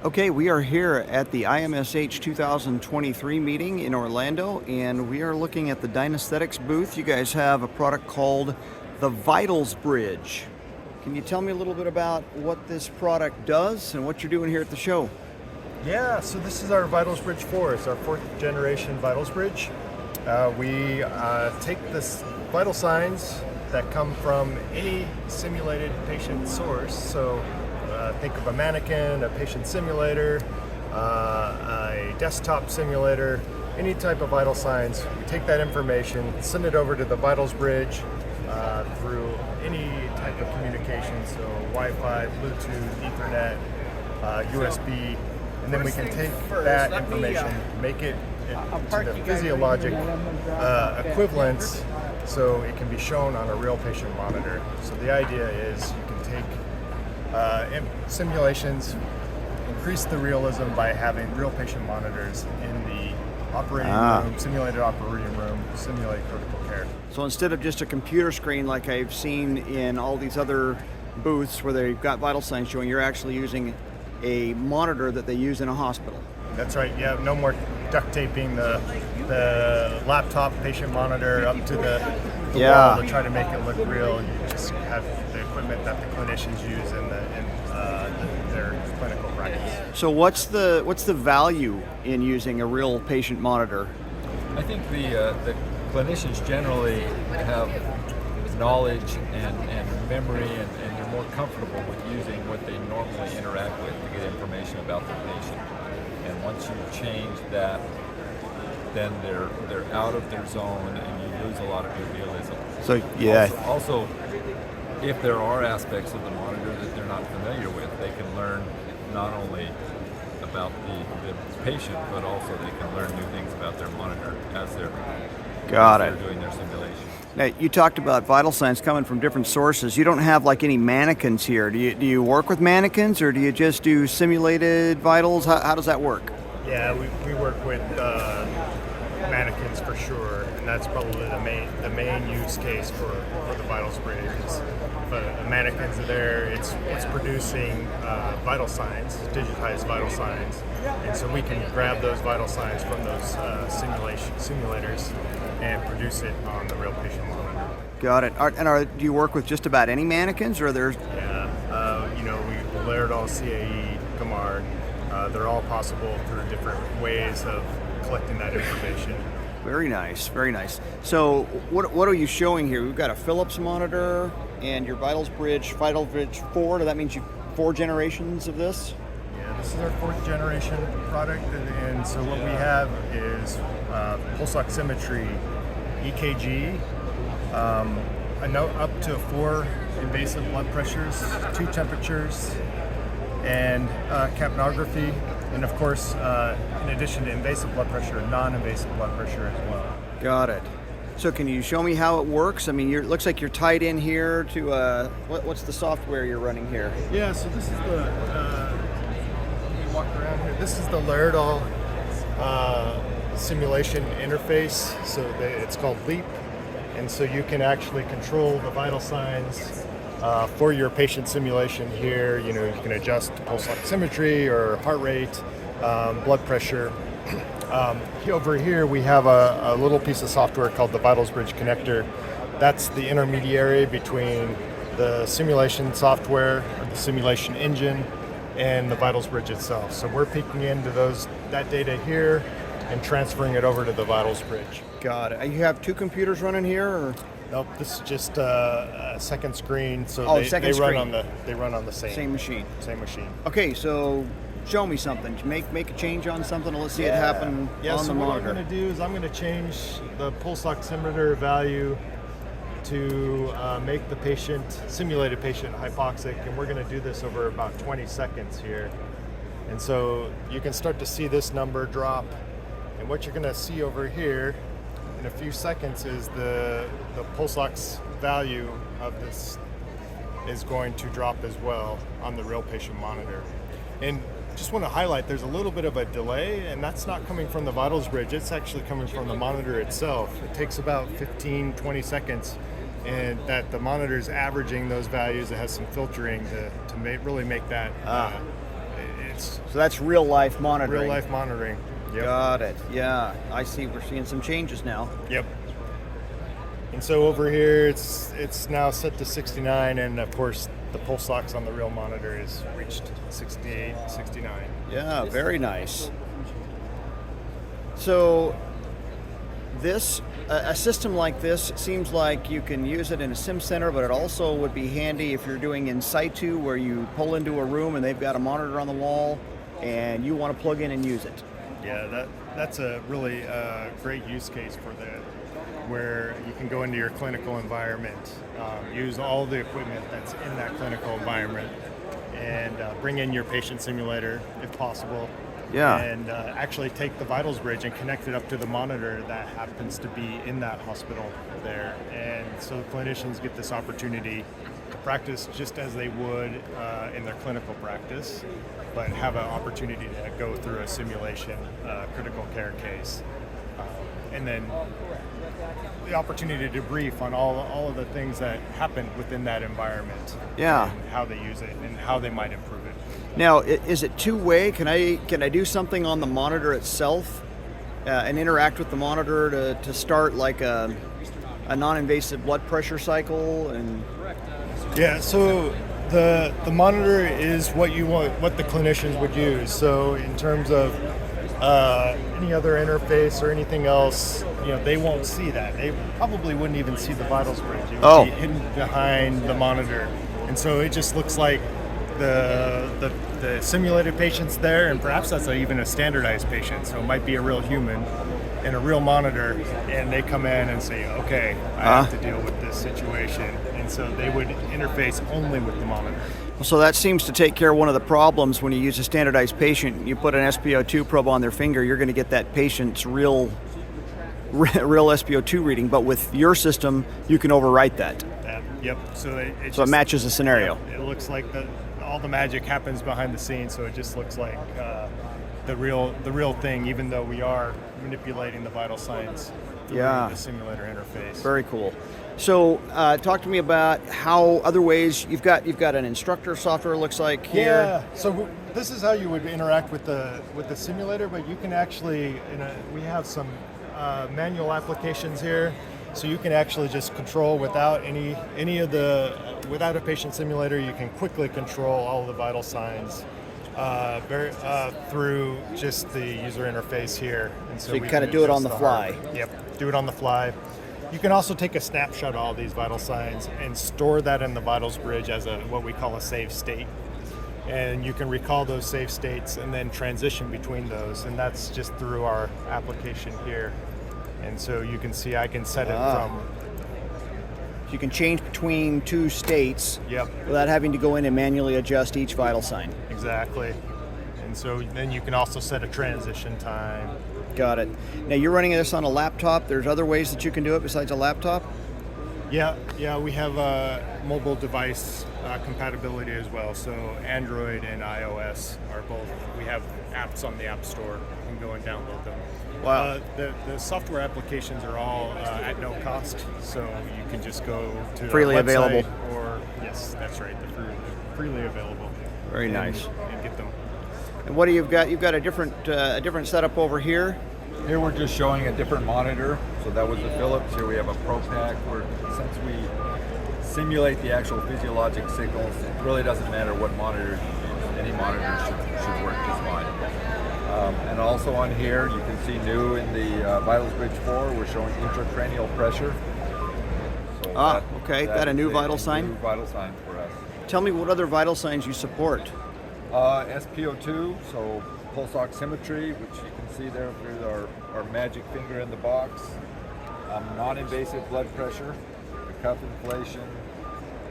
Okay, we are here at the IMSH 2023 meeting in Orlando, and we are looking at the Dynasthetics booth. You guys have a product called the VitalsBridge. Can you tell me a little bit about what this product does and what you're doing here at the show? Yeah, so this is our VitalsBridge 4. It's our 4th generation VitalsBridge. We take this vital signs that come from any simulated patient source. So think of a mannequin, a patient simulator, a desktop simulator, any type of vital signs. We take that information, send it over to the VitalsBridge through any type of communication, so Wi-Fi, Bluetooth, Ethernet, USB, and then we can take that information, make it to the physiologic equivalents so it can be shown on a real patient monitor. So the idea is you can take simulations, increase the realism by having real patient monitors in the operating room, simulated operating room, simulate critical care. So instead of just a computer screen like I've seen in all these other booths where they've got vital signs showing, you're actually using a monitor that they use in a hospital. That's right, yeah, no more duct taping the laptop patient monitor up to the wall to try to make it look real. You just have the equipment that the clinicians use in their clinical practice. So what's the value in using a real patient monitor? I think the clinicians generally have knowledge and memory and they're more comfortable with using what they normally interact with to get information about the patient. And once you change that, then they're out of their zone and you lose a lot of your realism. So yeah. Also, if there are aspects of the monitor that they're not familiar with, they can learn not only about the patient, but also they can learn new things about their monitor as they're doing their simulation. Now, you talked about vital signs coming from different sources. You don't have like any mannequins here. Do you work with mannequins, or do you just do simulated vitals? How does that work? Yeah, we work with mannequins for sure, and that's probably the main use case for the VitalsBridge. Is the mannequins are there. It's producing vital signs, digitized vital signs, and so we can grab those vital signs from those simulators and produce it on the real patient monitor. Got it. Do you work with just about any mannequins, or there's? Yeah, Laerdal, CAE, Gamard, they're all possible through different ways of collecting that information. Very nice, very nice. So what are you showing here? We've got a Phillips monitor and your VitalsBridge 4. Does that mean 4 generations of this? Yeah, this is our 4th generation product, and so what we have is pulse oximetry, EKG, up to 4 invasive blood pressures, 2 temperatures, and capnography, and of course, in addition to invasive blood pressure, non-invasive blood pressure as well. Got it. So can you show me how it works? I mean, it looks like you're tied in here to, what's the software you're running here? Yeah, so this is let me walk around here. This is the Laerdal simulation interface, so it's called Lleap, and so you can actually control the vital signs for your patient simulation here. You can adjust pulse oximetry or heart rate, blood pressure. Over here we have a little piece of software called the VitalsBridge connector. That's the intermediary between the simulation software, or the simulation engine, and the VitalsBridge itself. So we're peeking into that data here and transferring it over to the VitalsBridge. Got it. You have 2 computers running here, or? Nope, this is just a second screen. So they run on the same machine. Same machine. Okay, so show me something. Make a change on something. Let's see it happen on the monitor. What I'm going to do is I'm going to change the pulse oximeter value to make the simulated patient hypoxic, and we're going to do this over about 20 seconds here. And so you can start to see this number drop, and what you're going to see over here in a few seconds is the pulse ox value of this is going to drop as well on the real patient monitor. And just want to highlight, there's a little bit of a delay, and that's not coming from the VitalsBridge, it's actually coming from the monitor itself. It takes about 15-20 seconds, and that the monitor is averaging those values. It has some filtering to really make that it's So that's real life monitoring. Real life monitoring. Yep. Got it. Yeah, I see. We're seeing some changes now. Yep. And so over here, it's now set to 69, and of course, the pulse ox on the real monitor is reached 68, 69. Yeah, very nice. So this, a system like this seems like you can use it in a sim center, but it also would be handy if you're doing in situ, where you pull into a room and they've got a monitor on the wall and you want to plug in and use it. Yeah, that's a really great use case for that, where you can go into your clinical environment, use all the equipment that's in that clinical environment, and bring in your patient simulator if possible. Yeah. And actually take the VitalsBridge and connect it up to the monitor that happens to be in that hospital there. And so clinicians get this opportunity to practice just as they would in their clinical practice, but have an opportunity to go through a simulation critical care case. And then the opportunity to brief on all of the things that happen within that environment. Yeah. And how they use it and how they might improve it. Now, is it two-way? Can I do something on the monitor itself and interact with the monitor to start like a non-invasive blood pressure cycle? And Yeah, so the monitor is what you want, what the clinicians would use. So in terms of any other interface or anything else, they won't see that. They probably wouldn't even see the VitalsBridge. It would be hidden behind the monitor, and so it just looks like the simulated patient's there, and perhaps that's even a standardized patient. So it might be a real human and a real monitor, and they come in and say, "Okay, I have to deal with this situation," and so they would interface only with the monitor. So that seems to take care of one of the problems when you use a standardized patient. You put an SpO2 probe on their finger, you're going to get that patient's real SpO2 reading. But with your system, you can overwrite that. Yep. So it matches the scenario. It looks like all the magic happens behind the scenes. So it just looks like the real thing, even though we are manipulating the vital signs through the simulator interface. Very cool. So talk to me about how other ways you've got an Instructor software, looks like here. Yeah. So this is how you would interact with the simulator, but you can actually we have some manual applications here, so you can actually just control without without a patient simulator. You can quickly control all of the vital signs through just the user interface here. And so you kind of do it on the fly. Yep. Do it on the fly. You can also take a snapshot of all these vital signs and store that in the VitalsBridge as what we call a save state. And you can recall those save states and then transition between those. And that's just through our application here. And so you can see I can set it from... You can change between two states Yep. without having to go in and manually adjust each vital sign. Exactly. And so then you can also set a transition time. Got it. Now you're running this on a laptop. There's other ways that you can do it besides a laptop? Yeah, we have mobile device compatibility as well. So Android and iOS are both. We have apps on the App Store. You can go and download them. Wow. The software applications are all at no cost, so you can just go to freely our website available. Or yes, that's right. They're freely available. Very nice. And get them. And what do you've got? You've got a different setup over here. Here we're just showing a different monitor. So that was the Phillips. Here we have a Pro Pack. Since we simulate the actual physiologic signals, it really doesn't matter what monitor you use. Any monitor should work just fine. And also on here, you can see new in the VitalsBridge 4, we're showing intracranial pressure. So okay. That a new vital sign? New vital sign for us. Tell me what other vital signs you support. SpO2, so pulse oximetry, which you can see there with our magic finger in the box. Non-invasive blood pressure, the cuff inflation,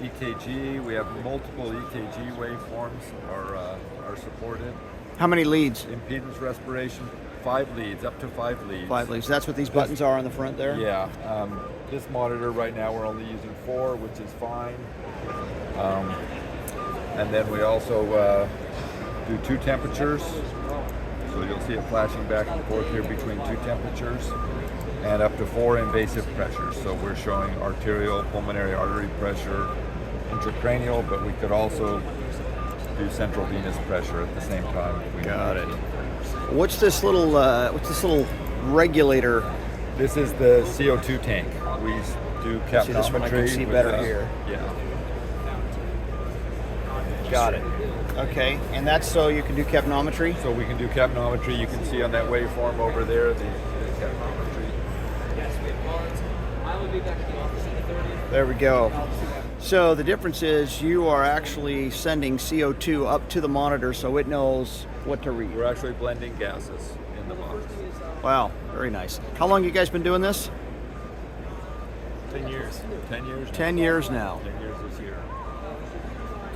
EKG. We have multiple EKG waveforms are supported. How many leads? Impedance respiration, 5 leads, up to 5 leads. 5 leads. That's what these buttons are on the front there? Yeah. This monitor right now we're only using 4, which is fine. And then we also do 2 temperatures. So you'll see it flashing back and forth here between 2 temperatures, and up to 4 invasive pressures. So we're showing arterial, pulmonary artery pressure, intracranial, but we could also do central venous pressure at the same time. If we Got need it. to. What's this little regulator? This is the CO2 tank. We do capnometry. See, this one I can see with, better here. Yeah. Got it. Okay, and that's so you can do capnometry? So we can do capnometry. You can see on that waveform over there the capnometry. There we go. So the difference is you are actually sending CO2 up to the monitor so it knows what to read. We're actually blending gases in the box. Wow, very nice. How long you guys been doing this? 10 years. 10 years. 10 years now. 10 years this year.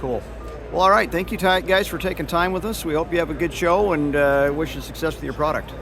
Cool. Well, all right. Thank you guys for taking time with us. We hope you have a good show and wish you success with your product.